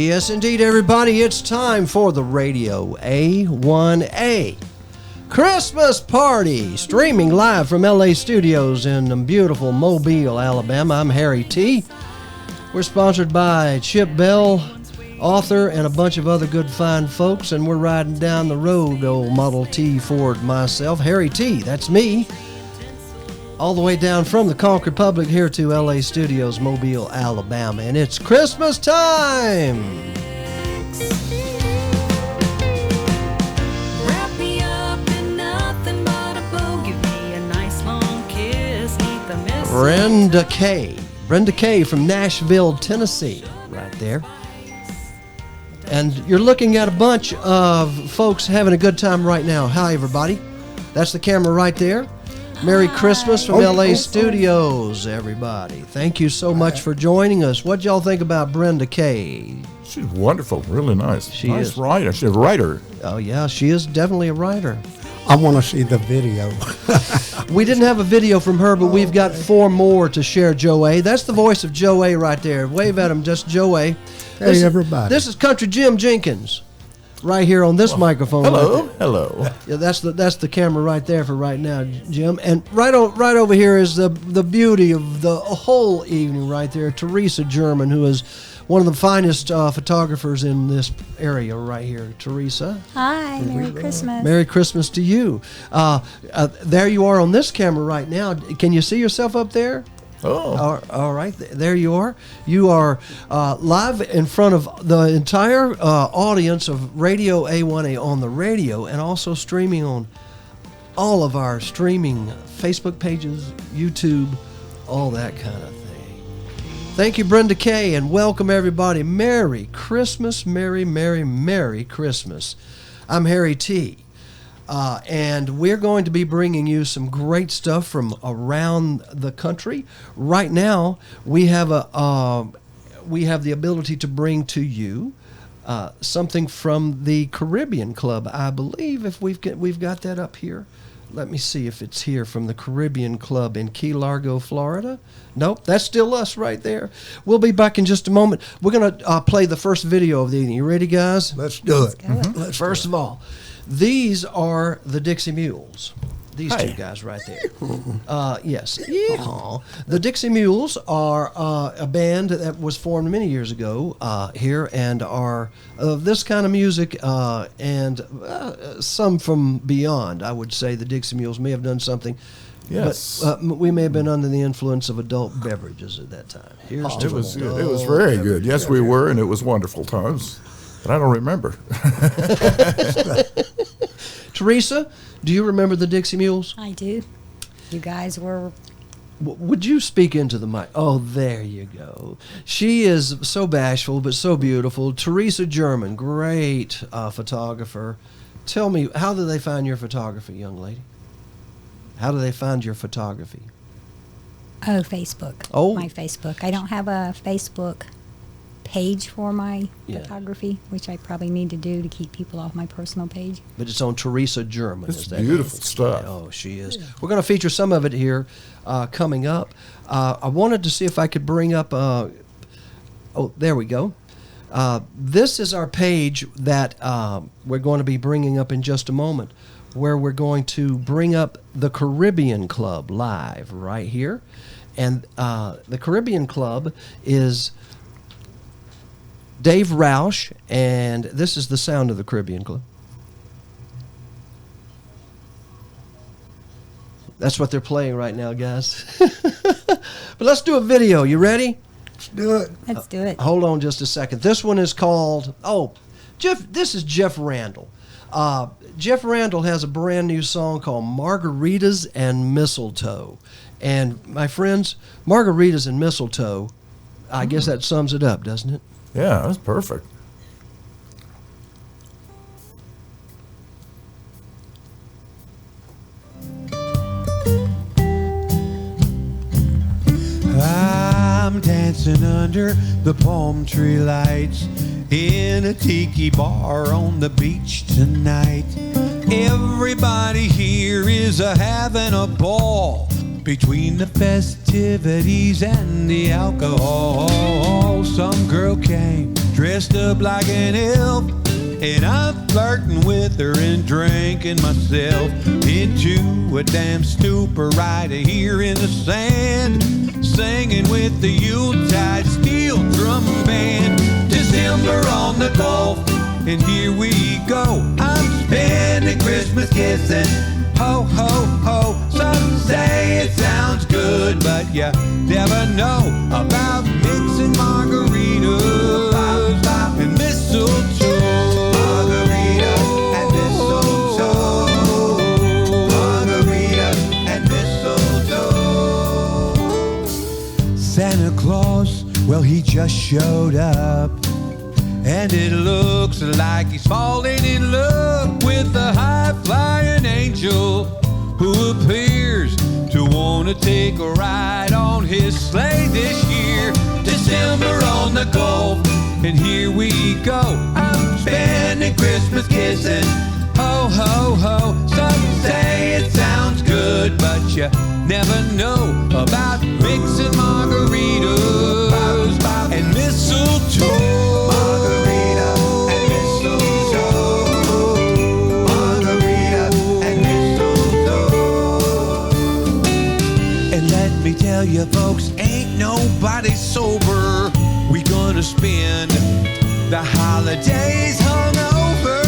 Yes, indeed, everybody. It's time for the Radio A1A Christmas Party, streaming live from LA studios in beautiful Mobile, Alabama. I'm Harry T. We're sponsored by Chip Bell, author, and a bunch of other good fine folks, and we're riding down the road, old Model T Ford myself, Harry T. That's me. All the way down from the Concord Public here to LA Studios, Mobile, Alabama. And it's Christmas time! Wrap me up in nothing but a bow. Give me a nice long kiss. Neath the mistletoe. Brenda Kay from Nashville, Tennessee, right there. And you're looking at a bunch of folks having a good time right now. Hi, everybody. That's the camera right there. Merry Christmas from LA Studios, everybody. Thank you so much for joining us. What y'all think about Brenda Kay? She's wonderful, really nice. She nice is. writer. She's a writer. Oh, yeah, she is definitely a writer. I want to see the video. We didn't have a video from her, but we've got 4 more to share. Joe A. That's the voice of Joe A right there. Wave at him, just Joe A. Hey, everybody. This is Country Jim Jenkins. Right here on this microphone. Hello, right hello. Yeah, that's the camera right there for right now, Jim. And right over here is the beauty of the whole evening right there, Teresa German, who is one of the finest photographers in this area right here. Teresa. Hi, Merry Christmas. Merry Christmas to you. There you are on this camera right now. Can you see yourself up there? Oh. All right, there you are. You are live in front of the entire audience of Radio A1A on the radio, and also streaming on all of our streaming Facebook pages, YouTube, all that kind of thing. Thank you, Brenda Kay, and welcome everybody. Merry Christmas, Merry Christmas. I'm Harry T. And we're going to be bringing you some great stuff from around the country. Right now, we have the ability to bring to you something from the Caribbean Club. I believe if we've got that up here. Let me see if it's here from the Caribbean Club in Key Largo, Florida. Nope, that's still us right there. We'll be back in just a moment. We're going to play the first video of the evening. You ready, guys? Let's do it. Mm-hmm. First of all, these are the Dixie Mules. These Hi. two guys right there. Yes. Yeehaw. The Dixie Mules are a band that was formed many years ago here, and are of this kind of music and some from beyond. I would say the Dixie Mules may have done something. Yes. But we may have been under the influence of adult beverages at that time. Here's to It was adult good. It was very good. beverages. Yes, we were, and it was wonderful times. But I don't remember. Teresa, do you remember the Dixie Mules? I do. You guys were... Would you speak into the mic? Oh, there you go. She is so bashful, but so beautiful. Teresa German, great photographer. Tell me, how do they find your photography, young lady? How do they find your photography? Oh, Facebook. Oh. My Facebook. I don't have a Facebook page for my Yeah. photography, which I probably need to do to keep people off my personal page. But it's on Teresa German. It's is that beautiful right? stuff. Oh, she is. We're going to feature some of it here coming up. I wanted to see if I could bring up... oh, there we go. This is our page that we're going to be bringing up in just a moment, where we're going to bring up the Caribbean Club live right here. And the Caribbean Club is Dave Roush, and this is the sound of the Caribbean Club. That's what they're playing right now, guys. But let's do a video. You ready? Let's do it. Let's do it. Hold on just a second. This one is called, this is Jeff Randall. Jeff Randall has a brand new song called Margaritas and Mistletoe. And my friends, Margaritas and Mistletoe, I guess that sums it up, doesn't it? Yeah, that's perfect. I'm dancing under the palm tree lights in a tiki bar on the beach tonight. Everybody here is having a ball. Between the festivities and the alcohol, some girl came dressed up like an elf, and I'm flirting with her and drinking myself into a damn stupor right here in the sand, singing with the Yuletide steel drum band. December on the Gulf, and here we go. I'm spending Christmas kissing. Ho, ho, ho. Some say it sounds good, but you never know about mixing margaritas and mistletoe. Margarita and mistletoe. Margarita and mistletoe. Santa Claus, well, he just showed up, and it looks like he's falling in love with a high-flying angel who appears to want to take a ride on his sleigh this year. December on the Gulf, and here we go. I'm spending Christmas kissing. Ho, ho, ho. Some say it sounds good, but you never know about mixing margaritas and mistletoe. Tell you folks, ain't nobody sober. We gonna spend the holidays hungover.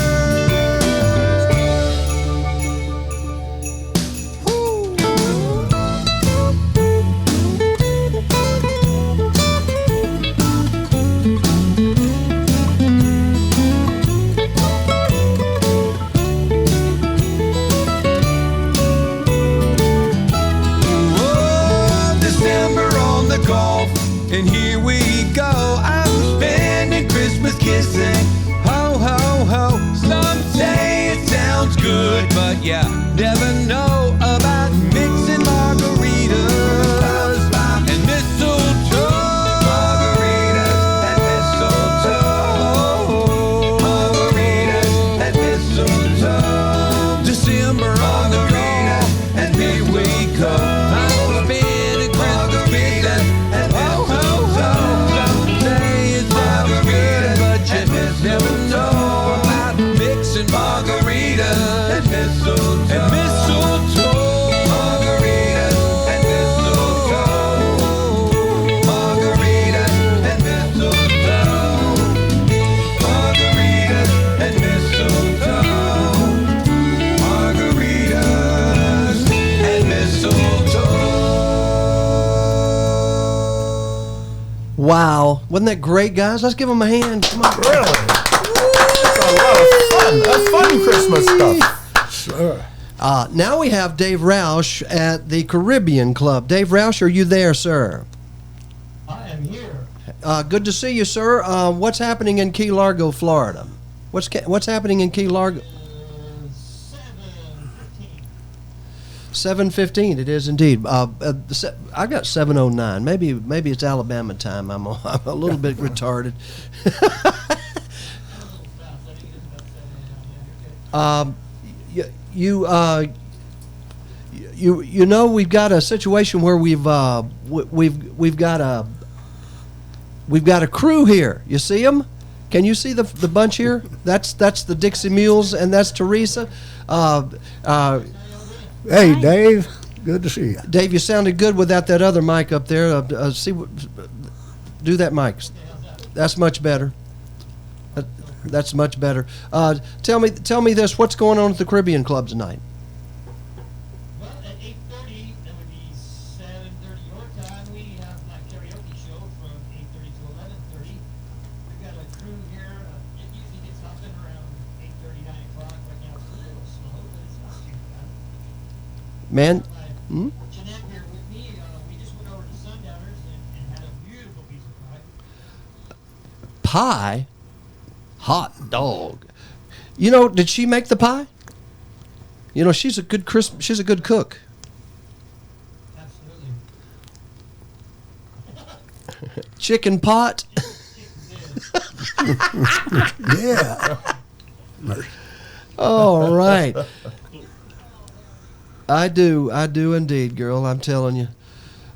And here we go, I'm spending Christmas kissing. Ho, ho, ho. Some say it sounds good, but you never know about mixing margaritas and mistletoe. Margaritas and mistletoe. Margaritas and mistletoe. December on the Gulf, and here we go. Wow. Wasn't that great, guys? Let's give them a hand. Come on. Really? That's a lot of fun. That's fun Christmas stuff. Sure. Now we have Dave Roush at the Caribbean Club. Dave Roush, are you there, sir? I am here. Good to see you, sir. What's happening in Key Largo, Florida? What's happening in Key Largo? 7:15. It is indeed. I got 7:09. Maybe it's Alabama time. I'm a little bit retarded. You know, we've got a situation where we've got a crew here. You see them? Can you see the bunch here? That's the Dixie Mules, and that's Teresa. Hey, Dave. Good to see you. Dave, you sounded good without that other mic up there. Do that mic. That's much better. That's much better. Tell me this. What's going on at the Caribbean Club tonight? Well, at 8:30, that would be 7:30 your time. We have my karaoke show from 8:30 to 11:30. We've got a crew here. It usually gets hopping around 8:30, 9 o'clock. Right now it's a little slow, but it's not too bad. Man. Jeanette here with me. We just went over to Sundowners and had a beautiful piece of pie. Pie? Hot dog. You know, did she make the pie? You know, she's a good cook. Absolutely. Chicken pot. Yeah. All right. I do indeed, girl. I'm telling you.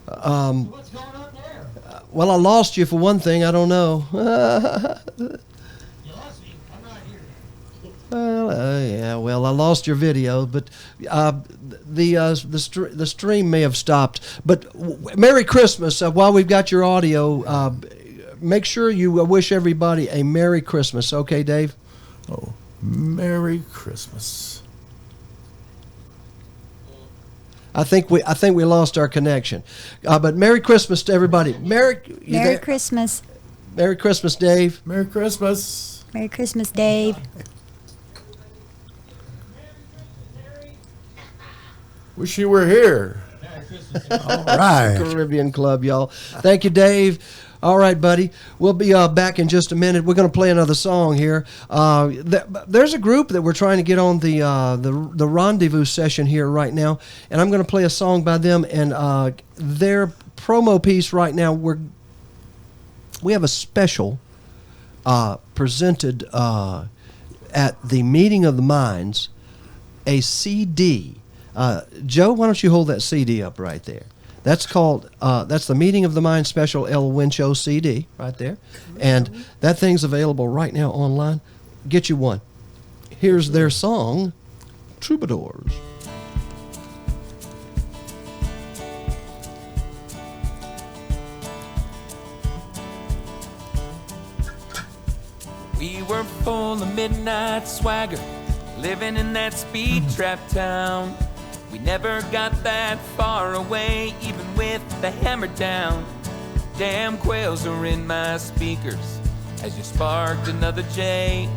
What's going on there? Well, I lost you for one thing. I don't know. You lost me. I'm right here. Well, yeah. Well, I lost your video, but the stream may have stopped. But Merry Christmas! While we've got your audio, make sure you wish everybody a Merry Christmas. Okay, Dave? Oh, Merry Christmas. I think we lost our connection. But Merry Christmas to everybody. Merry Christmas. Merry Christmas, Dave. Merry Christmas. Merry Christmas, Dave. Wish you were here. All right. Caribbean Club, y'all. Thank you, Dave. All right, buddy. We'll be back in just a minute. We're going to play another song here. There's a group that we're trying to get on the rendezvous session here right now, and I'm going to play a song by them. And their promo piece right now, we have a special presented at the Meeting of the Minds, a CD. Joe, why don't you hold that CD up right there? That's called, that's the Meeting of the Mind Special El Wincho CD right there. And that thing's available right now online. Get you one. Here's their song, Troubadours. We were full of midnight swagger, living in that speed trap town. We never got that far away, even with the hammer down. Damn quails are in my speakers as you sparked another J,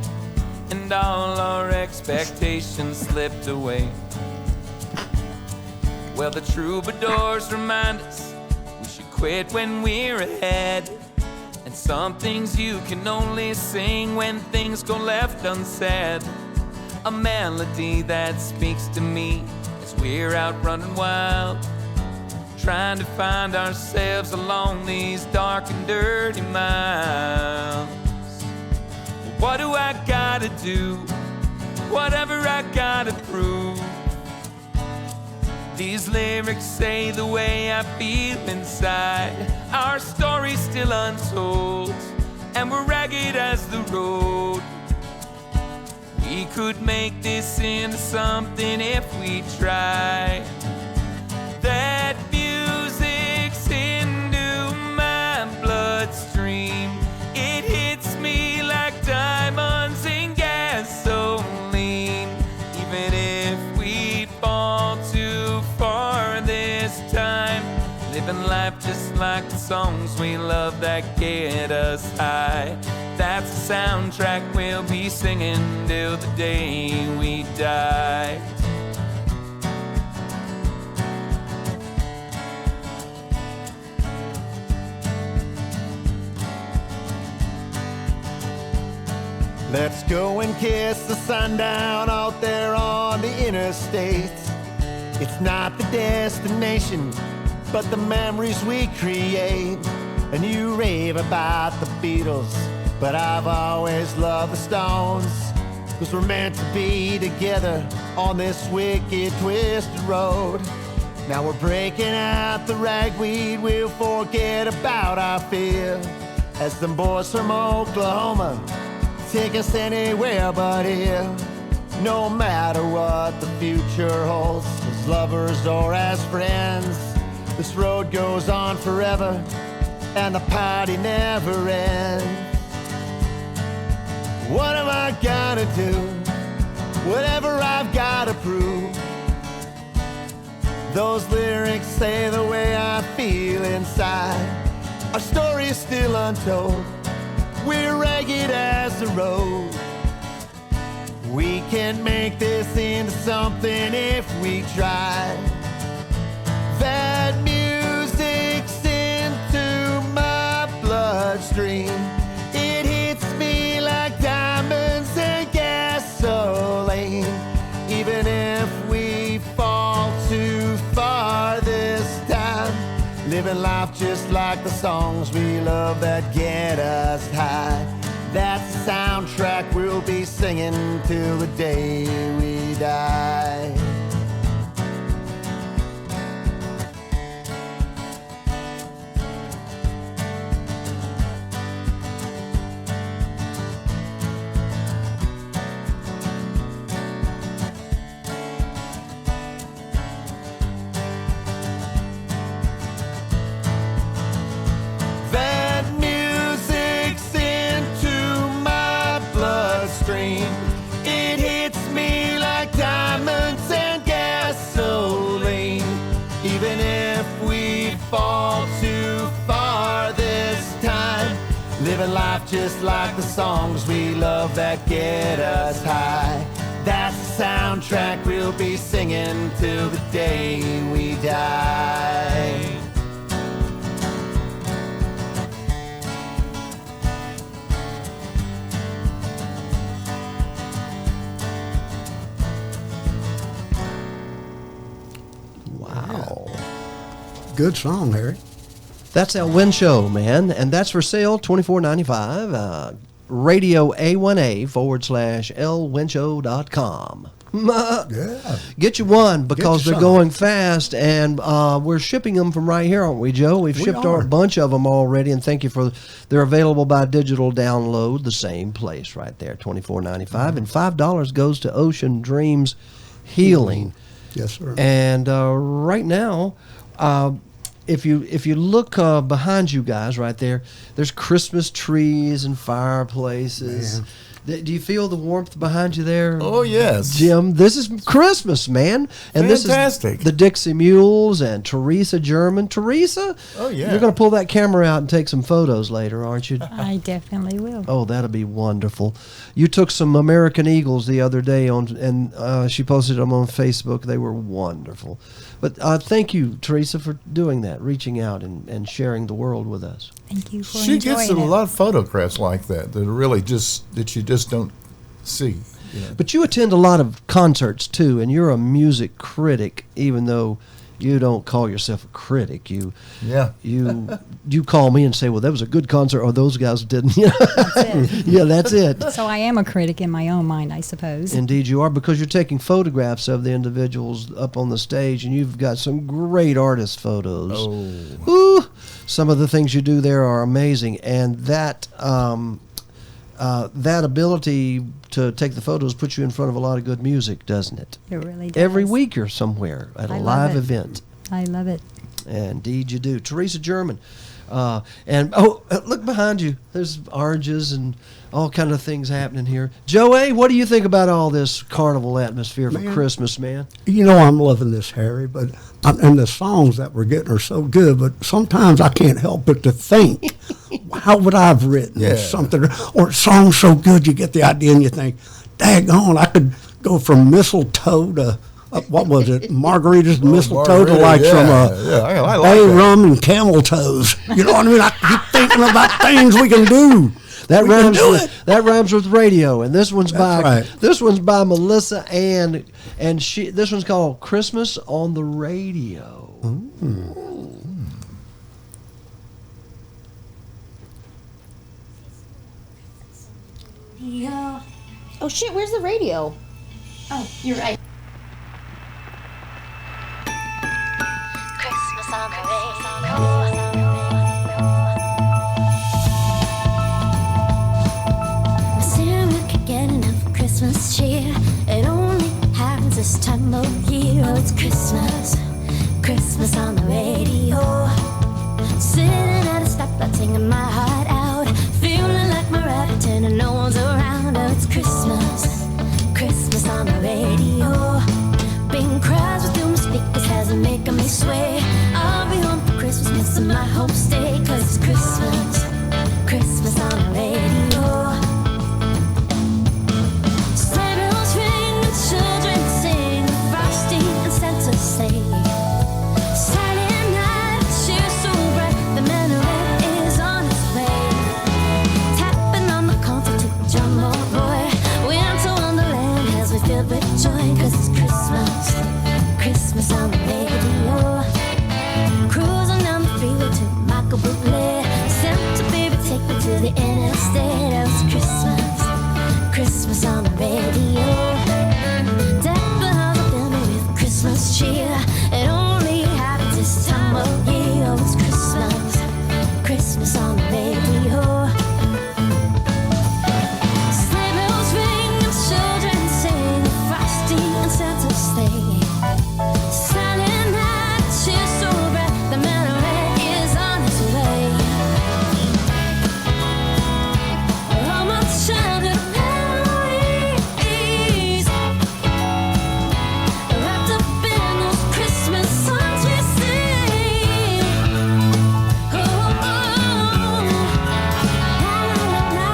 and all our expectations slipped away. Well, the troubadours remind us we should quit when we're ahead, and some things you can only sing when things go left unsaid. A melody that speaks to me as we're out running wild, trying to find ourselves along these dark and dirty miles. What do I gotta do? Whatever I gotta prove. These lyrics say the way I feel inside. Our story's still untold, and we're ragged as the road. We could make this into something if we try. That music's into my bloodstream. It hits me like diamonds in gasoline. Even if we fall too far this time, living life just like the songs we love that get us high. That's the soundtrack we'll be singing till the day we die. Let's go and kiss the sundown out there on the interstate. It's not the destination, but the memories we create. And you rave about the Beatles, but I've always loved the Stones, 'cause we're meant to be together on this wicked, twisted road. Now we're breaking out the ragweed, we'll forget about our fear, as them boys from Oklahoma take us anywhere but here. No matter what the future holds, as lovers or as friends, this road goes on forever, and the party never ends. What am I gonna do? Whatever I've gotta prove. Those lyrics say the way I feel inside. Our story's still untold. We're ragged as the road. We can make this into something if we try. That music's into my bloodstream. It hits me like diamonds and gasoline. Even if we fall too far this time, living life just like the songs we love that get us high. That's the soundtrack we'll be singing till the day we die. just like the songs we love that get us high. That's the soundtrack we'll be singing till the day we die. Wow. Good song, Harry. That's El Win Show, man. And that's for sale, $24.95. RadioA1A /LWinshow.com. Yeah. Get you one because you they're some. going fast, and we're shipping them from right here, aren't we, Joe? We've shipped are. a bunch of them already, and thank you for. They're available by digital download, the same place right there, $24.95, and $5 goes to Ocean Dreams Healing. Yes, sir. And right now, if you look behind you guys right there, there's Christmas trees and fireplaces. Do you feel the warmth behind you there? Oh, yes. Jim, this is Christmas, man. And Fantastic. This is the Dixie Mules and Teresa German. Teresa? Oh, yeah. You're going to pull that camera out and take some photos later, aren't you? I definitely will. Oh, that'll be wonderful. You took some American Eagles the other day and she posted them on Facebook. They were wonderful. But thank you, Teresa, for doing that, reaching out and sharing the world with us. Thank you for She enjoying gets a it. lot of photographs like that that are really that you just don't see. You know? But you attend a lot of concerts, too, and you're a music critic, even though you don't call yourself a critic. You call me and say, well, that was a good concert, or those guys didn't. That's it. Yeah, that's it. So I am a critic in my own mind, I suppose. Indeed you are, because you're taking photographs of the individuals up on the stage, and you've got some great artist photos. Oh. Ooh, some of the things you do there are amazing, and that ability to take the photos puts you in front of a lot of good music, doesn't it? It really does. Every week you're somewhere at a I love live it. event. I love it. Indeed you do. Teresa German. Look behind you. There's oranges and all kind of things happening here. Joey, what do you think about all this carnival atmosphere for Christmas, man? You know I'm loving this, Harry, and the songs that we're getting are so good, but sometimes I can't help but to think, how would I have written something, or a song so good you get the idea and you think, daggone, I could go from mistletoe to, what was it, margaritas and mistletoe to like some I like bay that. rum and camel toes. You know what I mean? I keep thinking about things we can do. That We can rhymes do with it. that rhymes with radio, and this one's That's this one's by Melissa Ann, and this one's called Christmas on the Radio. Yeah. Oh shit, where's the radio? Oh, you're right. Christmas on the radio. Sarah could get enough Christmas cheer. It only happens this time of year. Oh, it's Christmas, Christmas on the radio. Sitting at a stoplight, singing my heart out, feeling like Mariah and no one's around. Oh, it's Christmas, Christmas on the radio. Bing cries with through my speakers, has it making me sway. I'll be home for Christmas, missing my home stay. 'Cause it's Christmas, Christmas on the radio. Sleigh bells ring and children sing, frosty and Santa sleigh. Silent night, cheer so bright, the man in red is on his way. Tapping on the counter to a jumbo boy, winter wonderland has me filled with joy. 'Cause it's Christmas, Christmas on the radio. Cruising down the freeway to Michael Bublé. Santa baby, take me to the interstate. Oh, it's Christmas, Christmas on the radio. Deck the halls are filled with Christmas cheer. It only happens this time of year. Oh, it's Christmas, Christmas on the radio. Sleigh bells ring and children sing, frosty and Santa sleigh. Silent night, cheer so bright, the man in red is on his way. All my childhood memories, wrapped up in those Christmas songs we sing. Oh, la la la la.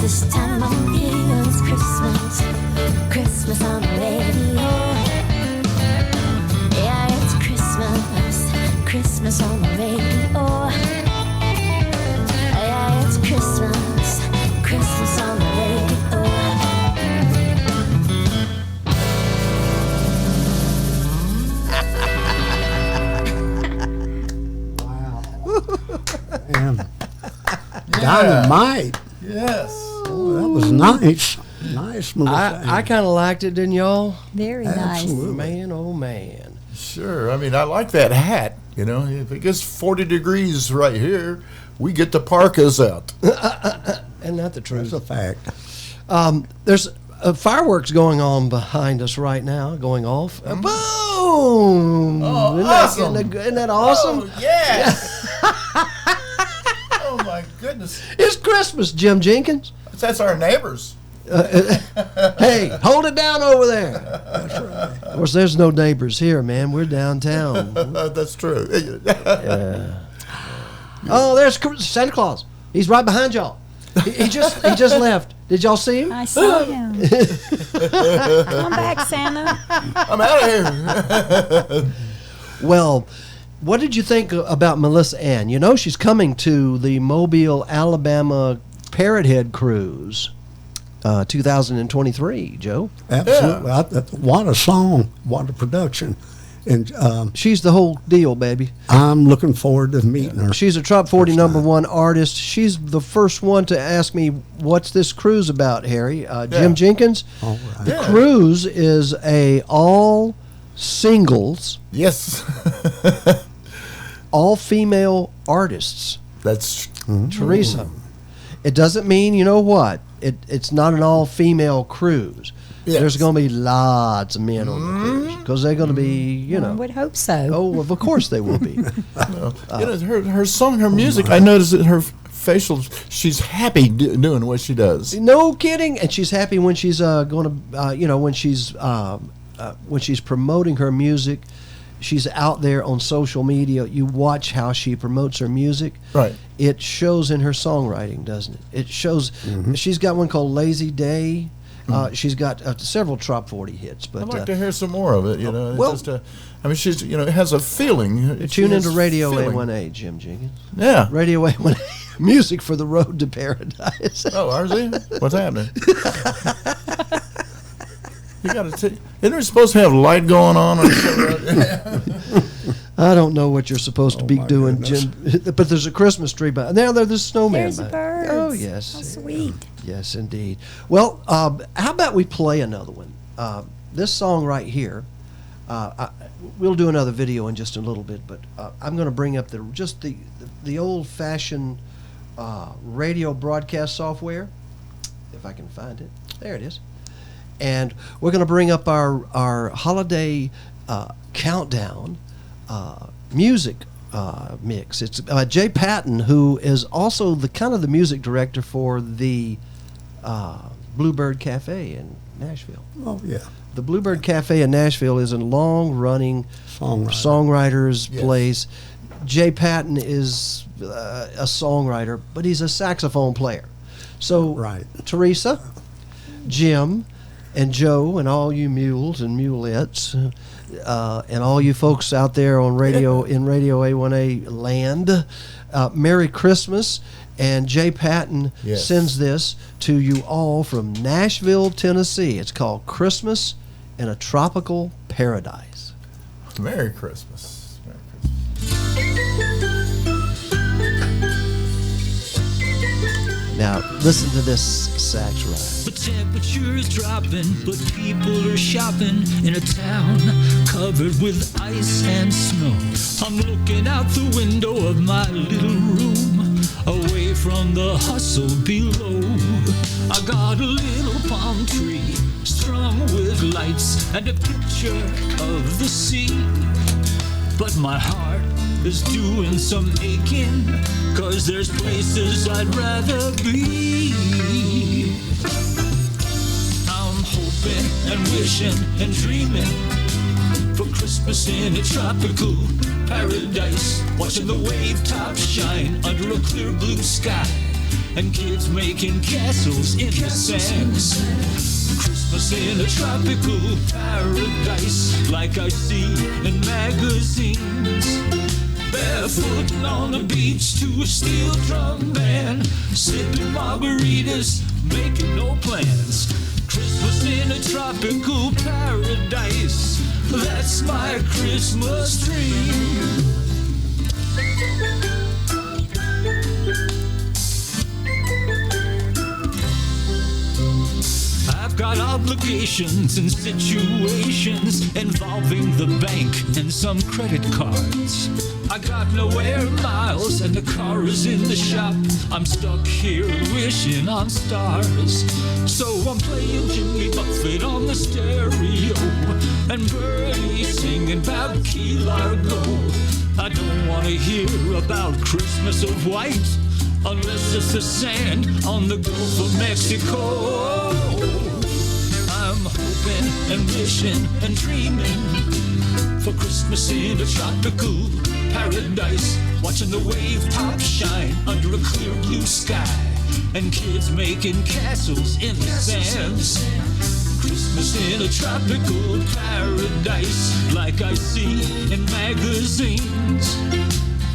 This time of year is Christmas, Christmas on the radio. Yeah, it's Christmas, Christmas on the radio. Yeah, it's Christmas, Christmas on the radio. Man. Dynamite. Yes. Oh, that was nice. Nice, Melissa. I kind of liked it, didn't y'all? Very Absolutely. Man, oh man. Sure. I mean, I like that hat. You know, if it gets 40 degrees right here, we get the parkas out. And not the truth. That's a fact. There's fireworks going on behind us right now, going off. Boom! Oh, awesome. Isn't that awesome? Oh, yes. Oh, my goodness. It's Christmas, Jim Jenkins. That's our neighbors. Hey, hold it down over there. Of course, there's no neighbors here, man. We're downtown. That's true. Oh, there's Santa Claus. He's right behind y'all. He just left. Did y'all see him? I saw him. Come back, Santa. I'm out of here. Well, what did you think about Melissa Ann? You know she's coming to the Mobile, Alabama Parrot Head Cruise 2023, Joe. Absolutely. What a song. What a production. And She's the whole deal, baby. I'm looking forward to meeting her. She's a Top 40 #1 artist. She's the first one to ask me, what's this cruise about, Harry? Jim Jenkins? All right. The cruise is a all singles, Yes. all female artists. That's Teresa. It doesn't mean, you know what? It's not an all female cruise. Yes. There's going to be lots of men on the cruise because they're going to be, you I know. would hope so. Oh, well, of course they will be. you know, her song, her music. I noticed that her facial. She's happy doing what she does. No kidding, and she's happy when she's going to, when she's promoting her music. She's out there on social media. You watch how she promotes her music. Right. It shows in her songwriting, doesn't it? It shows. She's got one called "Lazy Day." She's got several top 40 hits. But I'd like to hear some more of it. You know, well, just, I mean, she's has a feeling. Tune into Radio A1A, Jim Jenkins. Yeah. Radio A1A, music for the road to paradise. Oh, RZ, what's happening? You got to. Isn't there supposed to have light going on? I don't know what you're supposed to be doing, goodness. Jim. But there's a Christmas tree by now. There's the snowman. There's the by- birds. Oh yes. How sweet. Yes, indeed. Well, how about we play another one? This song right here. We'll do another video in just a little bit, but I'm going to bring up the old-fashioned radio broadcast software, if I can find it. There it is. And we're going to bring up our holiday countdown music mix. It's Jay Patton, who is also the kind of the music director for the Bluebird Cafe in Nashville. Oh, yeah. The Bluebird Cafe in Nashville is a long-running songwriter's place. Jay Patton is a songwriter, but he's a saxophone player. So, Teresa, Jim, and Joe, and all you mules and mulettes, and all you folks out there on radio in Radio A1A land, Merry Christmas. And Jay Patton sends this to you all from Nashville, Tennessee. It's called Christmas in a Tropical Paradise. Merry Christmas. Merry Christmas. Now, listen to this sax ride. The temperature is dropping, but people are shopping in a town covered with ice and snow. I'm looking out the window of my little room, away from the hustle below. I got a little palm tree strung with lights and a picture of the sea. But my heart is doing some aching, 'cause there's places I'd rather be. I'm hoping and wishing and dreaming for Christmas in a tropical paradise, watching the wave tops shine under a clear blue sky, and kids making castles in the sand. Christmas in a tropical paradise, like I see in magazines. Barefoot on the beach to a steel drum band, sipping margaritas, making no plans. Christmas in a tropical paradise, that's my Christmas dream. I've got obligations and situations involving the bank and some credit cards. I got no air miles and the car is in the shop. I'm stuck here wishing on stars. So I'm playing Jimmy Buffett on the stereo and Bernie singing about Key Largo. I don't want to hear about Christmas of white unless it's the sand on the Gulf of Mexico. I'm hoping and wishing and dreaming for Christmas in a tropical paradise, watching the wave top shine under a clear blue sky, and kids making castles in the sand. Christmas in a tropical paradise, like I see in magazines.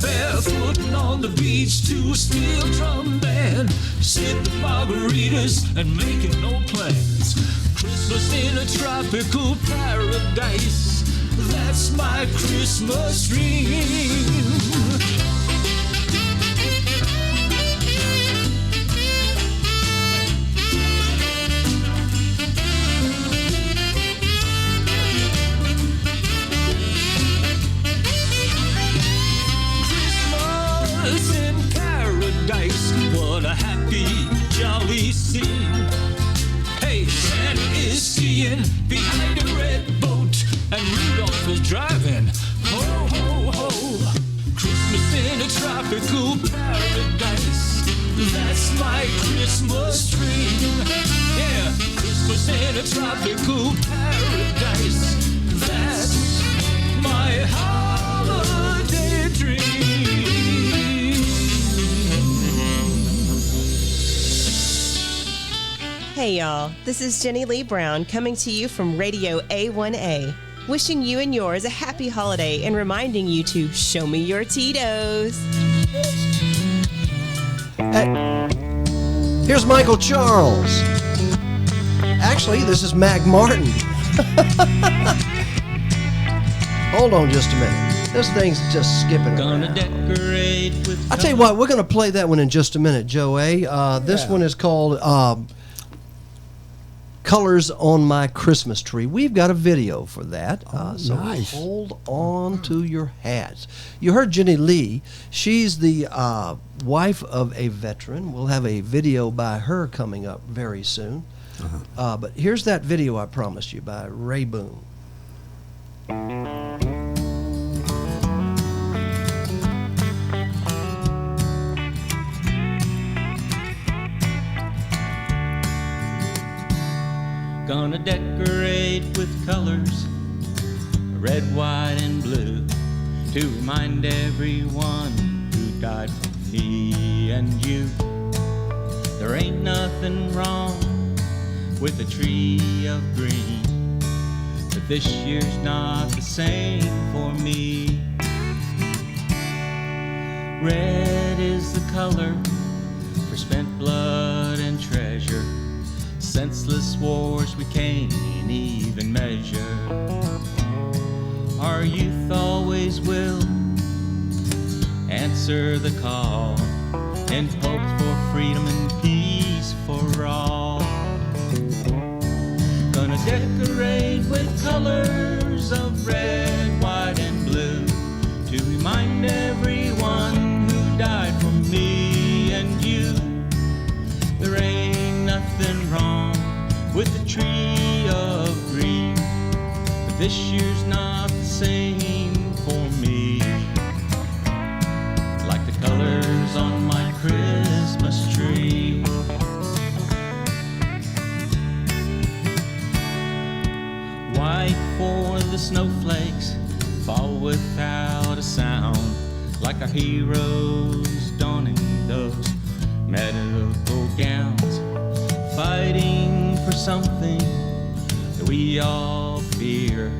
Barefoot on the beach to a steel drum band, sipping margaritas and making no plans. Christmas in a tropical paradise, that's my Christmas dream. Christmas in paradise, what a happy, jolly scene. Hey, Santa is skiing behind a red boat, and Rudolph is driving. Ho, ho, ho. Christmas in a tropical paradise, that's my Christmas dream. Yeah, Christmas in a tropical paradise, that's my holiday dream. Hey y'all, this is Jenny Lee Brown coming to you from Radio A1A, wishing you and yours a happy holiday and reminding you to show me your Tito's. Here's Michael Charles. Actually, this is Mag Martin. Hold on just a minute. This thing's just skipping around. Decorate with I'll tell you what, we're going to play that one in just a minute, Joe A. This one is called Colors on My Christmas Tree. We've got a video for that. So nice. Hold on to your hats. You heard Jenny Lee. She's the wife of a veteran. We'll have a video by her coming up very soon. But here's that video I promised you by Ray Boone. Gonna decorate with colors, red, white, and blue, to remind everyone who died for me and you. There ain't nothing wrong with a tree of green, but this year's not the same for me. Red is the color for spent blood and treasure, senseless wars we can't even measure. Our youth always will answer the call and hope for freedom and peace for all. Gonna decorate with colors of red, white, and blue, to remind everyone who died for me and you. There ain't nothing wrong with the tree of green, but this year's not the same for me. Like the colors on my Christmas tree. White for the snowflakes fall without a sound, like our heroes donning those medical gowns, fighting for something that we all fear.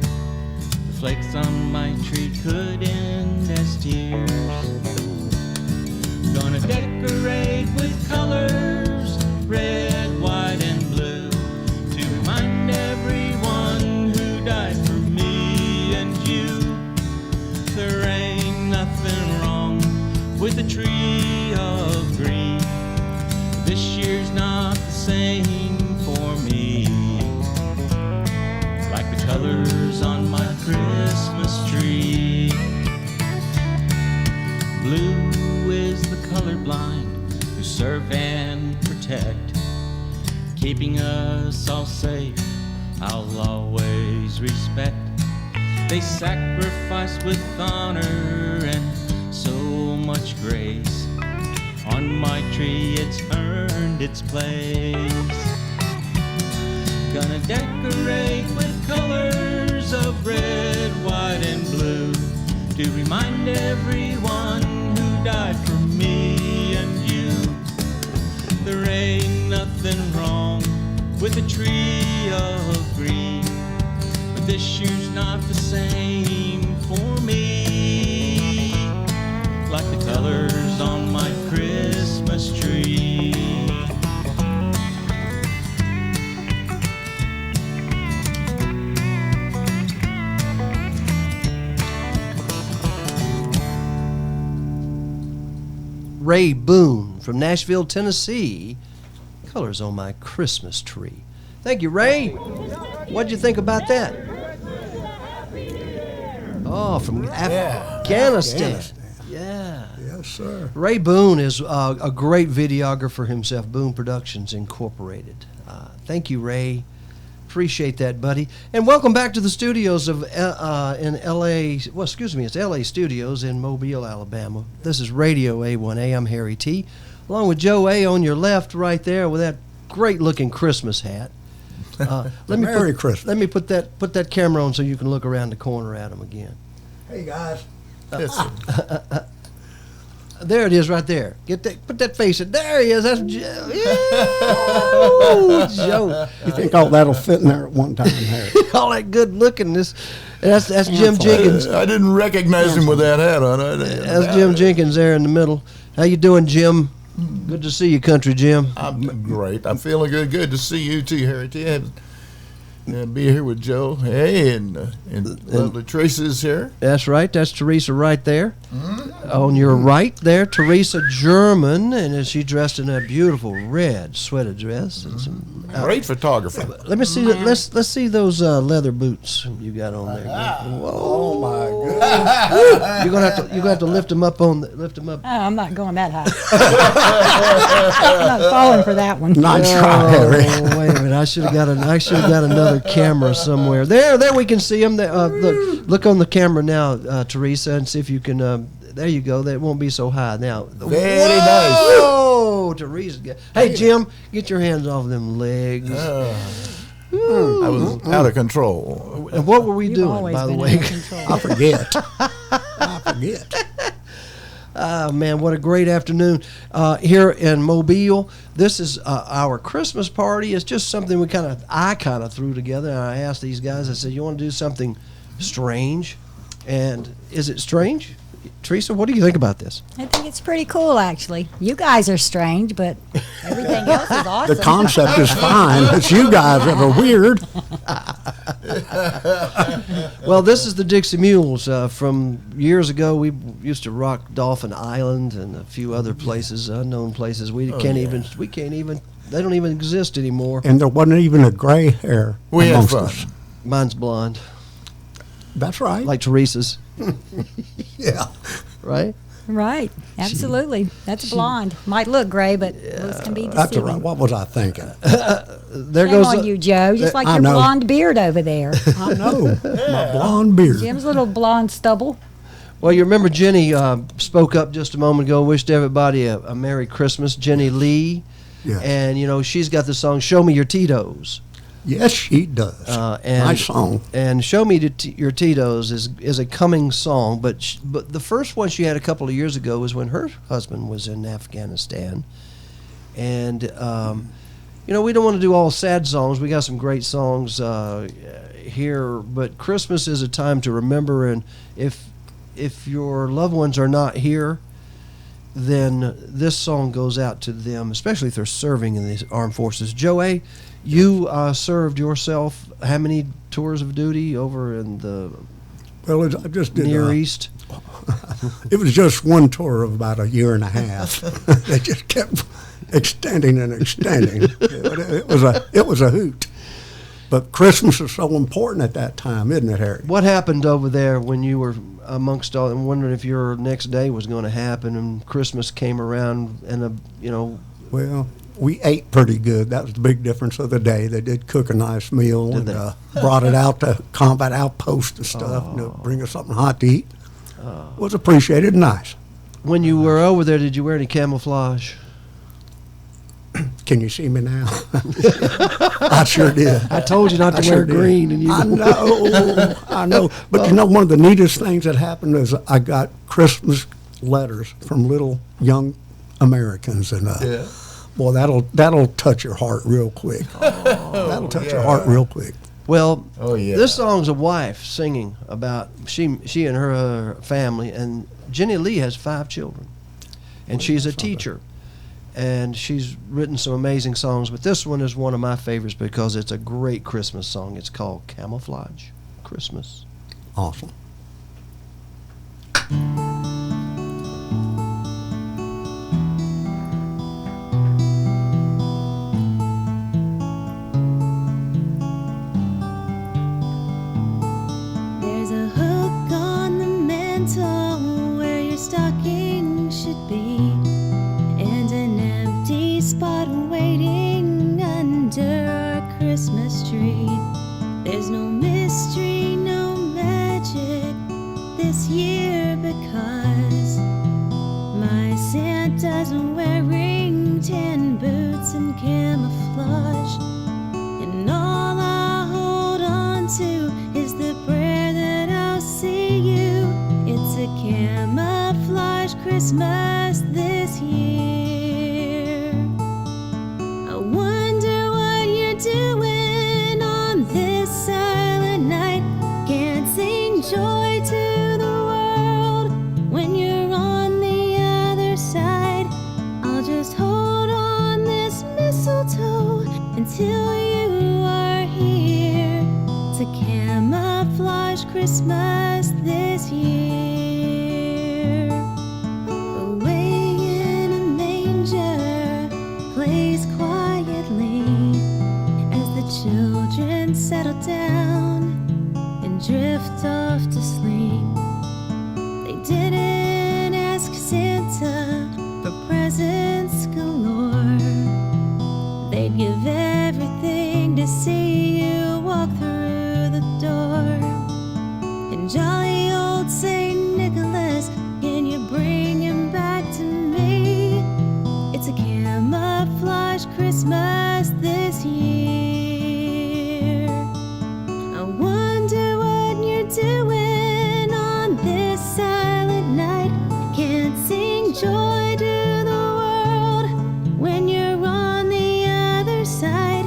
The flakes on my tree could end as tears. Gonna decorate with colors, red, white, and blue, to remind everyone who died for me and you. There ain't nothing wrong with a tree of green. This year's not the same for me, like the colors on my Christmas tree. Blue is the colorblind who serve and protect, keeping us all safe, I'll always respect. They sacrifice with honor and so much grace. On my tree it's earned its place. Gonna decorate with colors of red, white, and blue, to remind everyone who died for me and you. There ain't nothing wrong with a tree of green, but this year's not the same for me, like the colors on my Christmas tree. Ray Boone from Nashville, Tennessee. Colors on my Christmas tree. Thank you, Ray. What'd you think about that? Oh, from Afghanistan. Yeah. Yes, sir. Ray Boone is a great videographer himself, Boone Productions Incorporated. Thank you, Ray. Appreciate that, buddy. And welcome back to the studios of in L.A. Well, excuse me, it's L.A. Studios in Mobile, Alabama. This is Radio A1A. I'm Harry T. Along with Joe A. on your left right there with that great-looking Christmas hat. Merry Christmas. Let me put that camera on so you can look around the corner at him again. Hey, guys. There it is right there. Put that face in. There he is. That's Joe. Yeah. Joe. You think all that'll fit in there at one time, Harry? All that good lookingness. That's Jim Jenkins. I didn't recognize him with that hat on. That's Jim Jenkins there in the middle. How you doing, Jim? Good to see you, Country Jim. I'm great. I'm feeling good. Good to see you too, Harry T. Be here with Joe. Hey, and lovely Teresa's here. That's right. That's Teresa right there. On your right there, Teresa German, and she's dressed in a beautiful red sweater dress. And some, great photographer. Let me see. Let's see those leather boots you got on there. Whoa. Oh my God! You're gonna have to lift them up lift them up. Oh, I'm not going that high. I'm not falling for that one. Nice try, Harry. Wait a minute. I should have got another camera somewhere. There we can see them. Look on the camera now, Teresa, and see if you can. There you go. That won't be so high now. Very nice. Oh, Teresa. Hey, Jim, get your hands off them legs. I was out of control. And what were we doing, by the way? I forget. Oh, man, what a great afternoon here in Mobile. This is our Christmas party. It's just something I kind of threw together. And I asked these guys, I said, you want to do something strange? And is it strange? Teresa, what do you think about this? I think it's pretty cool, actually. You guys are strange, but everything else is awesome. The concept is fine. It's you guys that are weird. Well, this is the Dixie Mules. From years ago, we used to rock Dolphin Island and a few other places, unknown places. We can't even. They don't even exist anymore. And there wasn't even a gray hair amongst us. Mine's blonde. That's right. Like Teresa's. Yeah. Right? Right. Absolutely. That's blonde. Might look gray, but looks can be deceiving. That's right. What was I thinking? There Shame goes on you, Joe. Just like your know. blonde beard over there. I know. My blonde beard. Jim's little blonde stubble. Well, you remember Jenny spoke up just a moment ago, wished everybody a Merry Christmas. Jenny Lee. Yes. And, she's got the song Show Me Your Tito's. Yes, she does. Nice song. And Show Me Your Tito's is a coming song, but the first one she had a couple of years ago was when her husband was in Afghanistan. And we don't want to do all sad songs. We got some great songs here, but Christmas is a time to remember. And if your loved ones are not here, then this song goes out to them, especially if they're serving in the armed forces. Joey, you served yourself how many tours of duty over in the I just did Near East? It was just one tour of about a year and a half. They just kept extending and extending. It was a hoot. But Christmas is so important at that time, isn't it, Harry? What happened over there when you were amongst all? I'm wondering if your next day was going to happen, and Christmas came around, and Well, we ate pretty good. That was the big difference of the day. They did cook a nice meal and brought it out to combat outposts and stuff, and bring us something hot to eat. It was appreciated and nice. When you were over there, did you wear any camouflage? Can you see me now? I sure did. I told you not to wear green. And you I know. But one of the neatest things that happened is I got Christmas letters from little young Americans, and boy, that'll touch your heart real quick. That'll touch your heart real quick. Well, this song's a wife singing about she and her family, and Jenny Lee has 5 children, and she's a teacher. And she's written some amazing songs, but this one is one of my favorites because it's a great Christmas song. It's called Camouflage Christmas. Awesome. There's a hook on the mantle where your stocking should be, and an empty spot waiting under our Christmas tree. There's no mystery, no magic this year because my Santa's wearing tan boots and camouflage, and all I hold on to is the prayer that I'll see you. It's a camouflage Christmas this year. I wonder what you're doing on this silent night. Can't sing joy to the world when you're on the other side. I'll just hold on this mistletoe until you are here. It's a camouflage Christmas this year. Away in a manger, plays quietly as the children settle down and drift off to sleep. They didn't ask Santa for presents galore. They'd give everything to see you walk through the door. And jolly old Saint Nicholas, can you bring him back to me? It's a camouflage Christmas this year. I wonder what you're doing on this silent night. Can't sing joy to the world when you're on the other side.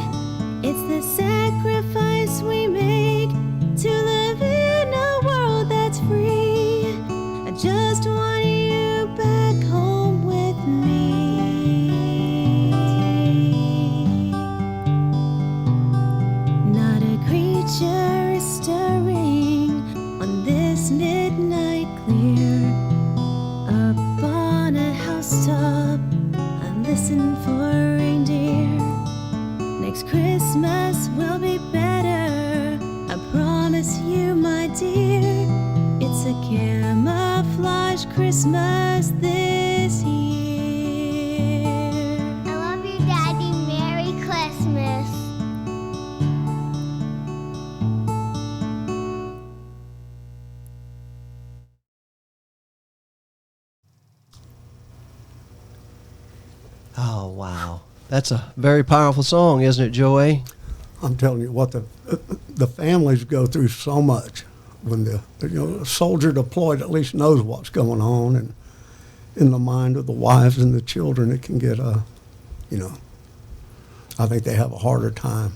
It's the sacrifice we make to live in a world that's free. I just want you back home with me. Not a creature is stirring on this midnight clear. Up on a housetop, I listen for reindeer. Next Christmas will be better, I promise you, my dear. It's a camouflage Christmas this year. I love you, Daddy. Merry Christmas. Oh, wow. That's a very powerful song, isn't it, Joey? I'm telling you what, the families go through so much when the soldier deployed at least knows what's going on, and in the mind of the wives and the children, it can get I think they have a harder time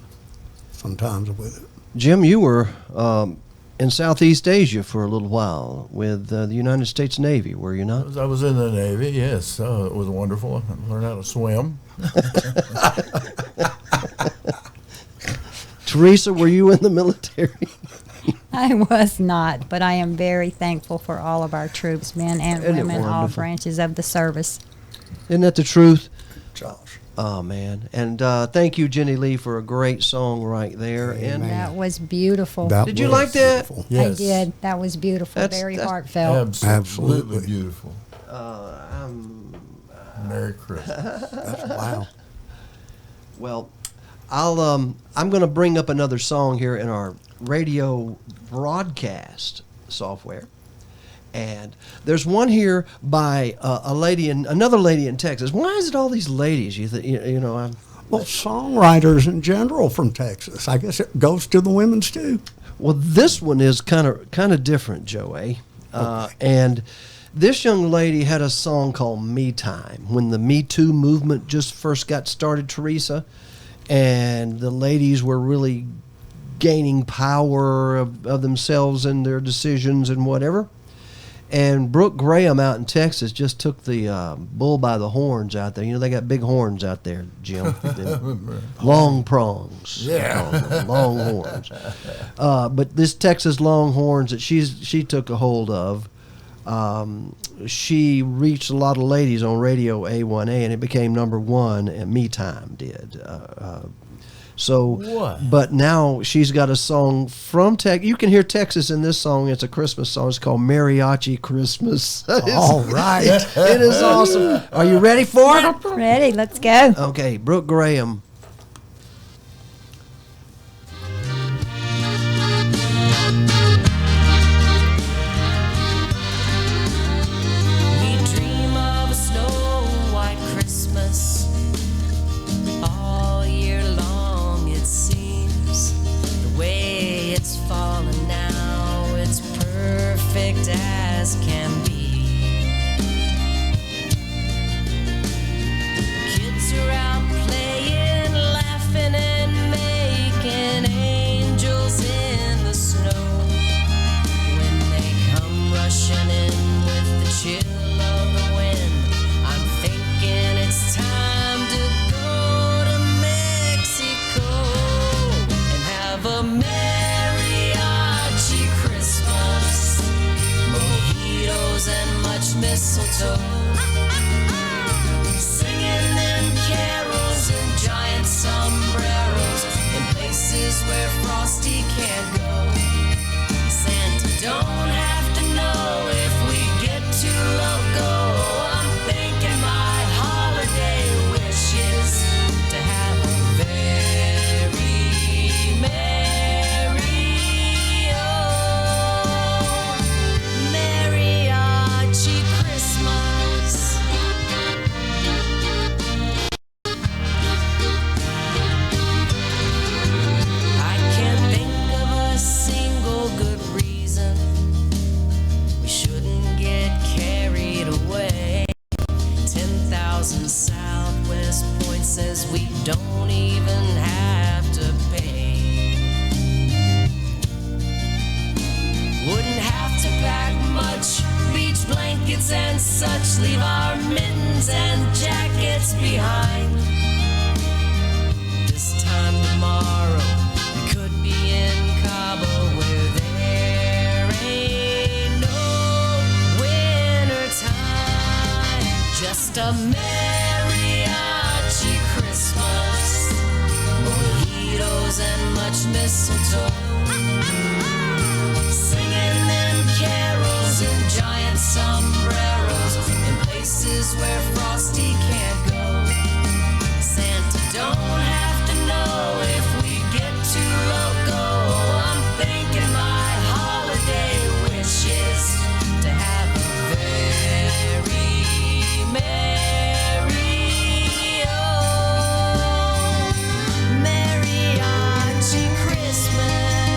sometimes with it. Jim, you were in Southeast Asia for a little while with the United States Navy, were you not? I was in the Navy, yes. It was wonderful. I learned how to swim. Teresa, were you in the military? I was not, but I am very thankful for all of our troops, men and Isn't it women, all wonderful? branches of the service. Isn't that the truth? Josh. Oh, man. And thank you, Jenny Lee, for a great song right there. And That was beautiful. Did you like that? Yes. I did. That was beautiful. Very heartfelt. Absolutely beautiful. I'm Merry Christmas. Wow. Well, I'm going to bring up another song here in our radio broadcast software, and there's one here by another lady in Texas. Why is it all these ladies? Well, songwriters in general from Texas. I guess it goes to the women's too. Well, this one is kind of different, Joey, and this young lady had a song called "Me Time" when the Me Too movement just first got started, Teresa, and the ladies were really gaining power of themselves and their decisions and whatever. And Brooke Graham out in Texas just took the bull by the horns out there. They got big horns out there, Jim. Long prongs. Yeah. Long horns. But this Texas Longhorns that she took a hold of, she reached a lot of ladies on Radio A1A, and it became #1, and Me Time did. But now she's got a song from Texas. You can hear Texas in this song. It's a Christmas song. It's called Mariachi Christmas. All right. It is awesome. Are you ready for it? Ready. Let's go. Okay, Brooke Graham. We dream of a snow-white Christmas all year long, it seems. The way it's fallen now, it's perfect as can be. Kids are out playing, laughing and making angels in the snow. When they come rushing in with the chill of the wind, I'm thinking it's time to go to Mexico and have a mariachi Christmas, mojitos and much mistletoe, singing them carols in giant sombreros in places where Frosty can't go. Santa don't have to know if we get too loco. I'm thinking my holiday wish is to have a very mariachi Christmas. I can't think of a single good reason we shouldn't get carried away. 10,000 Southwest Point says we don't even have to pay. Wouldn't have to pack much, beach blankets and such. Leave our mittens and jackets behind. This time tomorrow, we could be in Cabo where there ain't no winter time. Just a mariachi Christmas, mojitos and much mistletoe, singing them carols in giant sombreros in places where Frosty can't go. Santa don't have to know if we get too loco. I'm thinking my holiday wish is to have a very mariachi Christmas.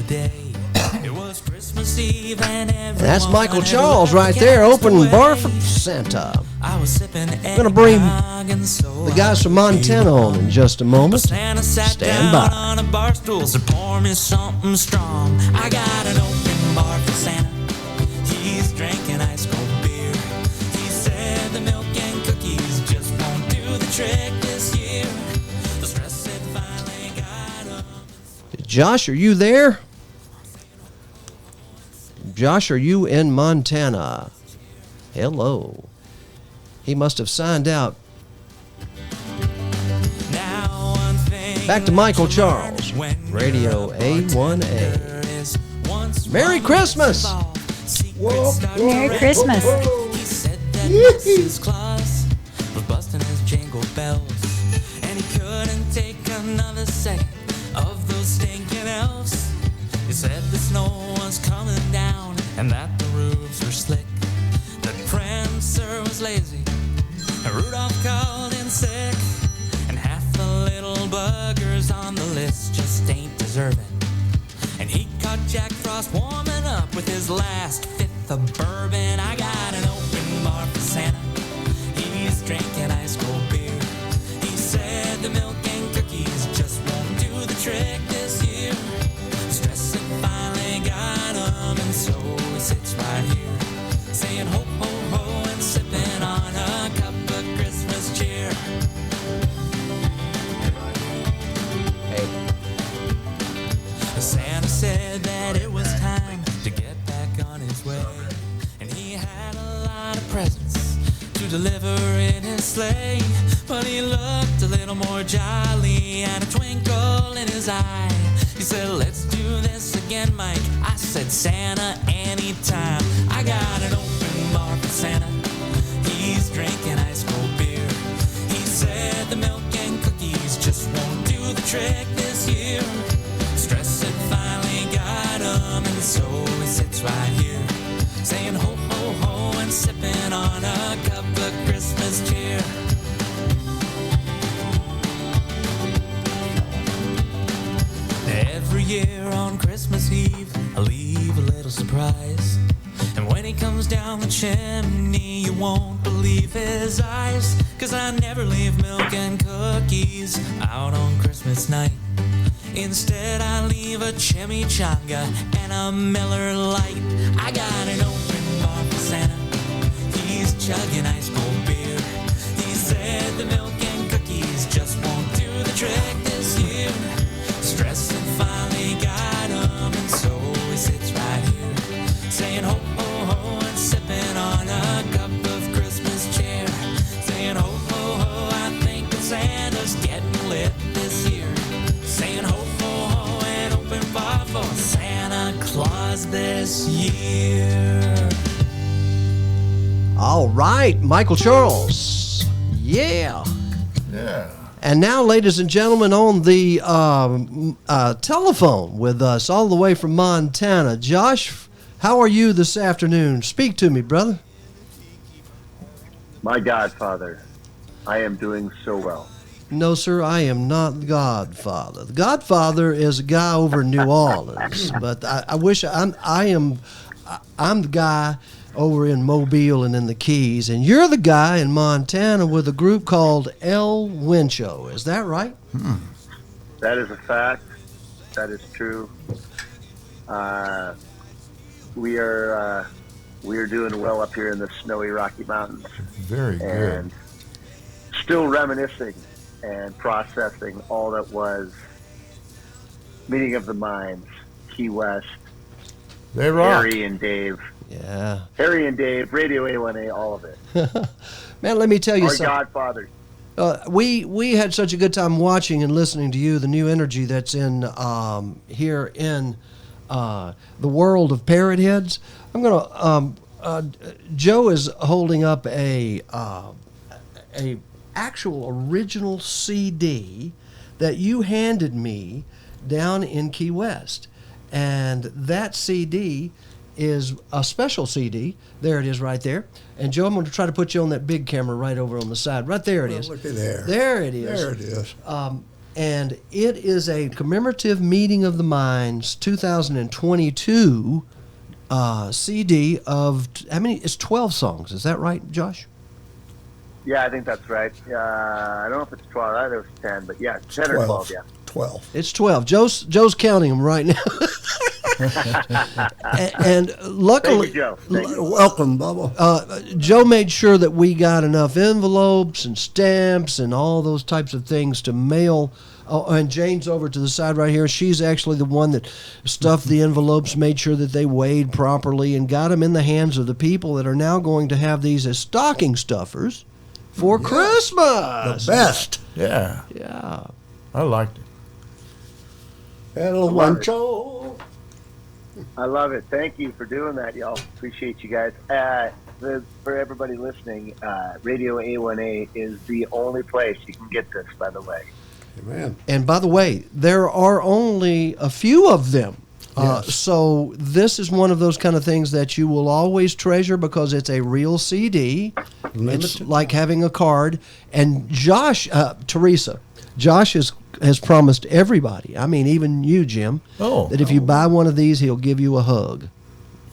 day. It was Christmas Eve and That's Michael Charles right there, opening bar for Santa. I was sipping I'm going to bring the guys from Montana on in just a moment. Santa sat Stand down by. on a bar stool, said pour me something strong. I got an open bar for Santa. He's drinking ice cold beer. He said the milk and cookies just won't do the trick this year. The stress had finally got him. Josh, are you there? Josh, are you in Montana? Hello. He must have signed out. Back to Michael Charles, Radio A1A. Merry Christmas! Merry Christmas. He said that Mrs. Claus was busting his jingle bells, and he couldn't take another second of those stinking elves. He said the snow was coming down and that the roofs were slick, that Prancer was lazy and Rudolph called in sick, and half the little buggers on the list just ain't deserving. And he caught Jack Frost warming up with his last fifth of bourbon. I got an open bar for Santa. He's drinking ice cold beer. He said the milk and cookies just won't do the trick this year. Stress had finally got him, and so he sits right here, saying ho, ho, ho, and sipping on a cup of Christmas cheer. Santa said that it was time to get back on his way, and he had a lot of presents to deliver in his sleigh. But he looked a little more jolly and a twinkle in his eye. He said, let's do this again, Mike. I said, Santa, anytime. I got an open bar for Santa. He's drinking ice cold beer. He said the milk and cookies just won't do the trick this year. Stress had finally got him, and so he sits right here, saying ho, ho, ho, and sipping on a cup of Christmas cheer. Every year on Christmas Eve, I leave a little surprise. And when he comes down the chimney, you won't believe his eyes. 'Cause I never leave milk and cookies out on Christmas night. Instead, I leave a chimichanga and a Miller Lite. I got an open bar for Santa. He's chugging ice cold beer. He said the milk and cookies just won't do the trick this year. Stress had finally got him, and so he sits right here, saying ho, ho, ho, and sipping on a cup of Christmas cheer. Saying ho, ho, ho, I think that Santa's getting lit this year. Saying ho, ho, ho, and open bar for Santa Claus this year. All right, Michael Charles. Yeah. Yeah. And now, ladies and gentlemen, on the telephone with us all the way from Montana, Josh, how are you this afternoon? Speak to me, brother. My Godfather, I am doing so well. No, sir, I am not the Godfather. The Godfather is a guy over in New Orleans, but I wish I'm the guy over in Mobile and in the Keys, and you're the guy in Montana with a group called El Wincho. Is that right? That is a fact. That is true. We are doing well up here in the snowy Rocky Mountains. Very good. And still reminiscing and processing all that was Meeting of the Minds, Key West, They rock. Harry and Dave. Yeah. Harry and Dave, Radio A1A, all of it. Man, let me tell you Our something. Godfathers. We had such a good time watching and listening to you, the new energy that's in here in the world of Parrot Heads. I'm going to, Joe is holding up a actual original CD that you handed me down in Key West. And that CD is a special CD. There it is right there. And Joe, I'm going to try to put you on that big camera right over on the side. Right there it is. Look at there. There it is. There it is. And it is a commemorative Meeting of the Minds 2022 CD of, how many? It's 12 songs. Is that right, Josh? Yeah, I think that's right. I don't know if it's 12. I think it was 10, but yeah, 10 or 12, yeah. 12. It's 12. Joe's counting them right now. and luckily, Thank you, Joe. Thank you. Welcome, Bubba. Joe made sure that we got enough envelopes and stamps and all those types of things to mail. Oh, and Jane's over to the side right here. She's actually the one that stuffed the envelopes, made sure that they weighed properly, and got them in the hands of the people that are now going to have these as stocking stuffers for Christmas. The best. Yeah. Yeah. I liked it. Hello, Wancho. I love it. Thank you for doing that, y'all. Appreciate you guys. For everybody listening, Radio A1A is the only place you can get this, by the way. Amen. And by the way, there are only a few of them. Yes. So this is one of those kind of things that you will always treasure because it's a real CD. It's Limited. like having a card. And Josh, Teresa, Josh has promised everybody, I mean, even you, Jim, that if you buy one of these, he'll give you a hug.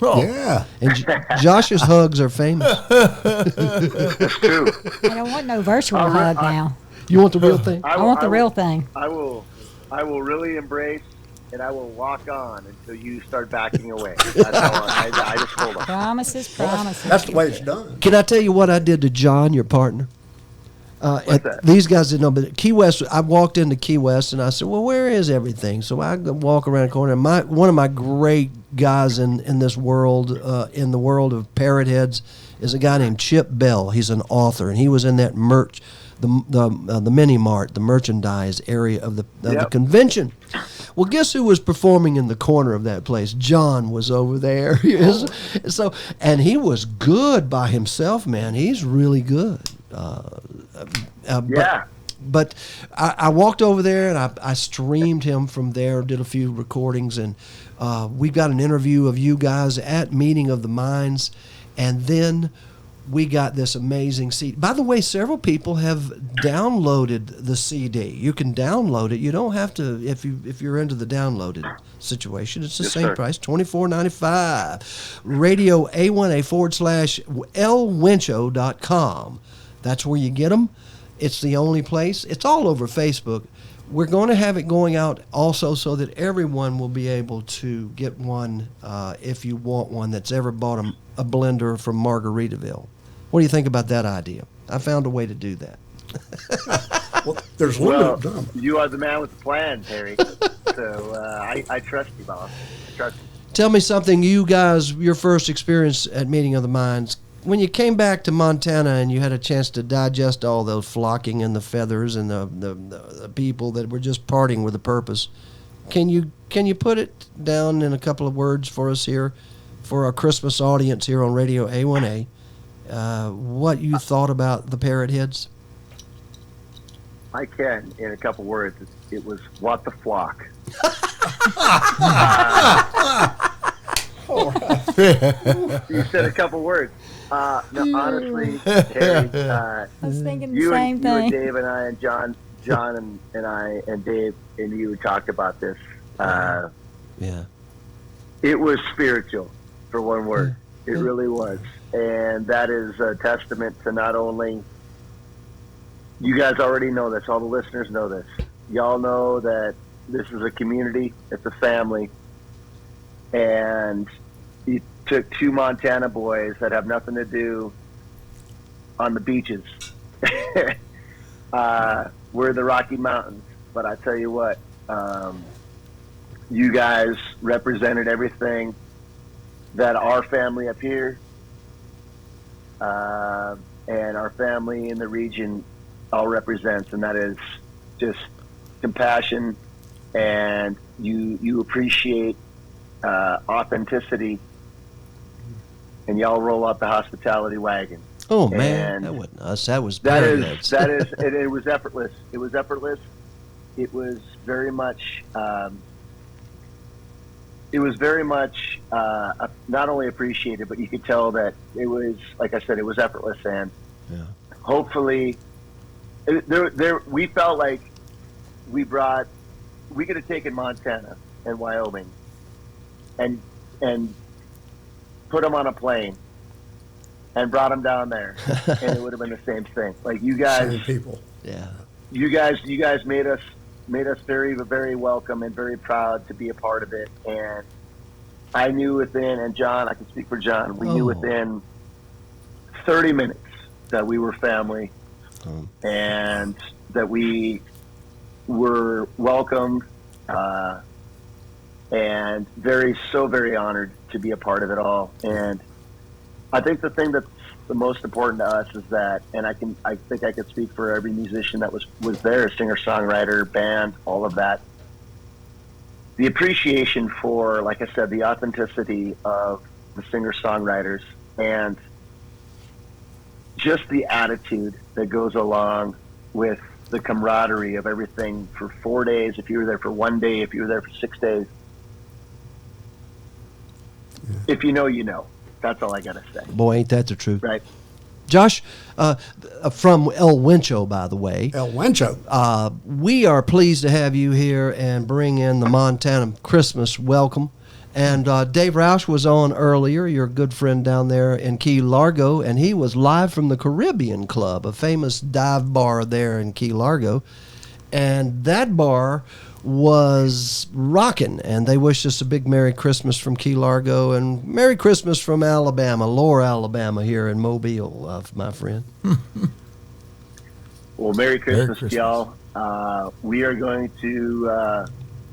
Oh. Yeah. And Josh's hugs are famous. That's true. I don't want no virtual hug now. You want the real thing? I want the real thing. I will really embrace, and I will walk on until you start backing away. That's all I just told him. Promises. That's the way it's done. Can I tell you what I did to John, your partner? What's that? These guys didn't know, but Key West, I walked into Key West and I said, well, where is everything? So I walk around the corner, and one of my great guys in this world, in the world of parrot heads, is a guy named Chip Bell. He's an author, and he was in that the mini mart, the merchandise area of the convention. Well, guess who was performing in the corner of that place? John was over there. So, and he was good by himself, man. He's really good. Yeah. But I walked over there and I streamed him from there, did a few recordings, and we got an interview of you guys at Meeting of the Minds, and then we got this amazing CD. By the way, several people have downloaded the CD. You can download it. You don't have to if you're into the downloaded situation. It's the same price, $24.95. Radio A1A /LWincho.com. That's where you get them. It's the only place. It's all over Facebook. We're going to have it going out also so that everyone will be able to get one if you want one that's ever bought a blender from Margaritaville. What do you think about that idea? I found a way to do that. Well, there's Well, limited time. you are the man with the plan, Terry. So I trust you, boss. Trust you. Tell me something, you guys, your first experience at Meeting of the Minds. When you came back to Montana and you had a chance to digest all those flocking and the feathers and the people that were just parting with a purpose, can you put it down in a couple of words for us here, for our Christmas audience here on Radio A1A, what you thought about the parrot heads? I can, in a couple words. It was what the flock. You said a couple words. No, honestly, Terry, I was thinking the you same and thing. Dave and I and John and I and Dave and you talked about this. Yeah. It was spiritual, for one word. It really was. And that is a testament to not only, you guys already know this, all the listeners know this. Y'all know that this is a community, it's a family, and you took two Montana boys that have nothing to do on the beaches. We're the Rocky Mountains, but I tell you what, you guys represented everything that our family up here and our family in the region all represents, and that is just compassion, and you appreciate authenticity, and y'all roll out the hospitality wagon. Oh man, And that wasn't us. That was that parrot is heads. that is it was effortless. It was effortless. It was very much not only appreciated, but you could tell that it was, like I said, it was effortless, and hopefully we felt like we could have taken Montana and Wyoming and put them on a plane and brought them down there, and it would have been the same thing. Like you guys, Same people. Yeah. you guys made us very, very welcome and very proud to be a part of it. And I knew within, and John, I can speak for John, we knew within 30 minutes that we were family and that we were welcomed and so very honored to be a part of it all. And I think the thing that's the most important to us is that, and I think I could speak for every musician that was there, singer-songwriter, band, all of that, the appreciation for, like I said, the authenticity of the singer-songwriters and just the attitude that goes along with the camaraderie of everything for 4 days, if you were there for 1 day, if you were there for 6 days. If you know, you know. That's all I got to say. Boy, ain't that the truth. Right. Josh, from El Wincho, by the way. El Wincho. We are pleased to have you here and bring in the Montana Christmas welcome. And Dave Roush was on earlier, your good friend down there in Key Largo, and he was live from the Caribbean Club, a famous dive bar there in Key Largo. And that bar was rocking, and they wished us a big Merry Christmas from Key Largo and Merry Christmas from Alabama, Lower Alabama here in Mobile, my friend. Well, Merry Christmas, y'all. We are going to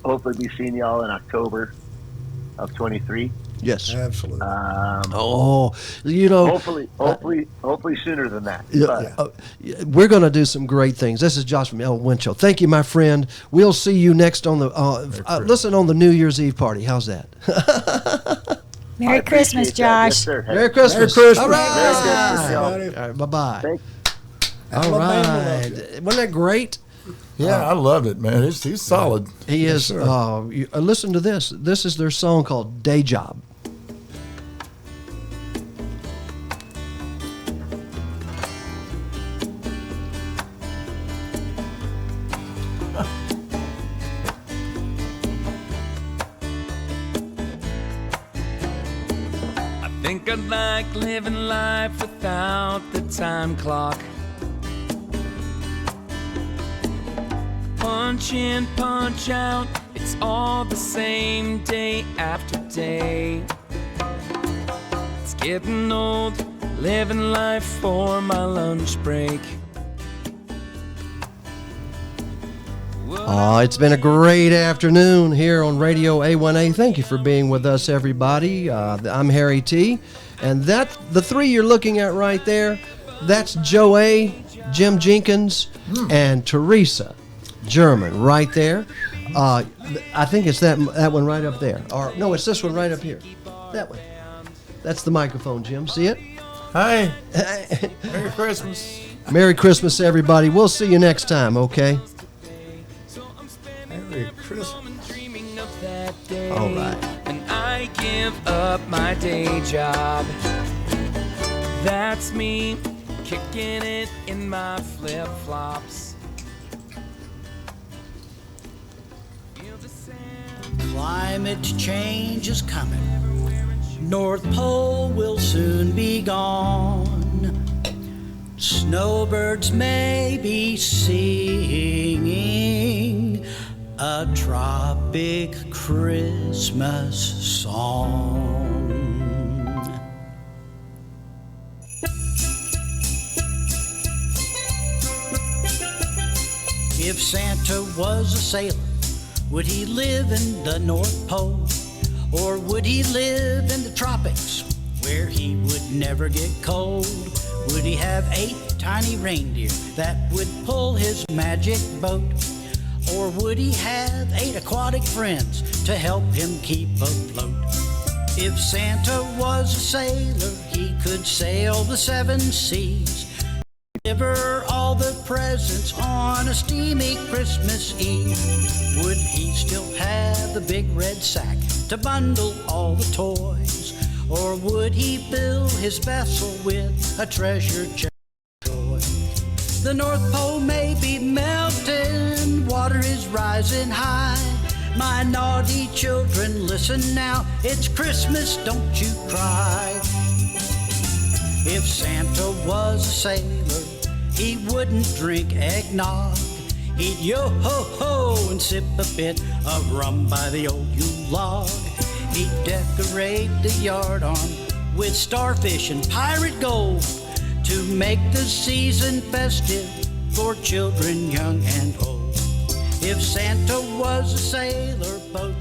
hopefully be seeing y'all in October of 23. Yes, absolutely. Hopefully sooner than that. We're going to do some great things. This is Josh from El Wincho. Thank you, my friend. We'll see you next on the listen on the New Year's Eve party. How's that? Merry Christmas, Josh. Yes, Merry Christmas. Merry Christmas. All right. Merry Christmas, y'all. All right, bye-bye. All Alabama right. loves you. Wasn't that great? Yeah, I loved it, man. He's solid. He is. sir. Listen to this. This is their song called Day Job. I think I'd like living life without the time clock. Punch in, punch out, it's all the same day after day. It's getting old, living life for my lunch break. It's been a great afternoon here on Radio A1A. Thank you for being with us, everybody. I'm Harry T. And the three you're looking at right there, that's Joe A., Jim Jenkins, and Teresa German right there. I think it's that one right up there. Or no, it's this one right up here. That one. That's the microphone, Jim. See it? Hi. Merry Christmas. Merry Christmas, everybody. We'll see you next time, okay? Merry Christmas. All right. And I give up my day job. That's me kicking it in my flip-flops. Climate change is coming. North Pole will soon be gone. Snowbirds may be singing a tropic Christmas song. If Santa was a sailor, would he live in the North Pole? Or would he live in the tropics where he would never get cold? Would he have 8 tiny reindeer that would pull his magic boat? Or would he have 8 aquatic friends to help him keep afloat? If Santa was a sailor, he could sail the 7 seas, deliver all the presents on a steamy Christmas Eve. Would he still have the big red sack to bundle all the toys? Or would he fill his vessel with a treasure chest of joy? The North Pole may be melting, water is rising high. My naughty children, listen now, it's Christmas, don't you cry. If Santa was a sailor, he wouldn't drink eggnog. He'd yo-ho-ho and sip a bit of rum by the old Yule log. He'd decorate the yardarm with starfish and pirate gold to make the season festive for children young and old. If Santa was a sailor boat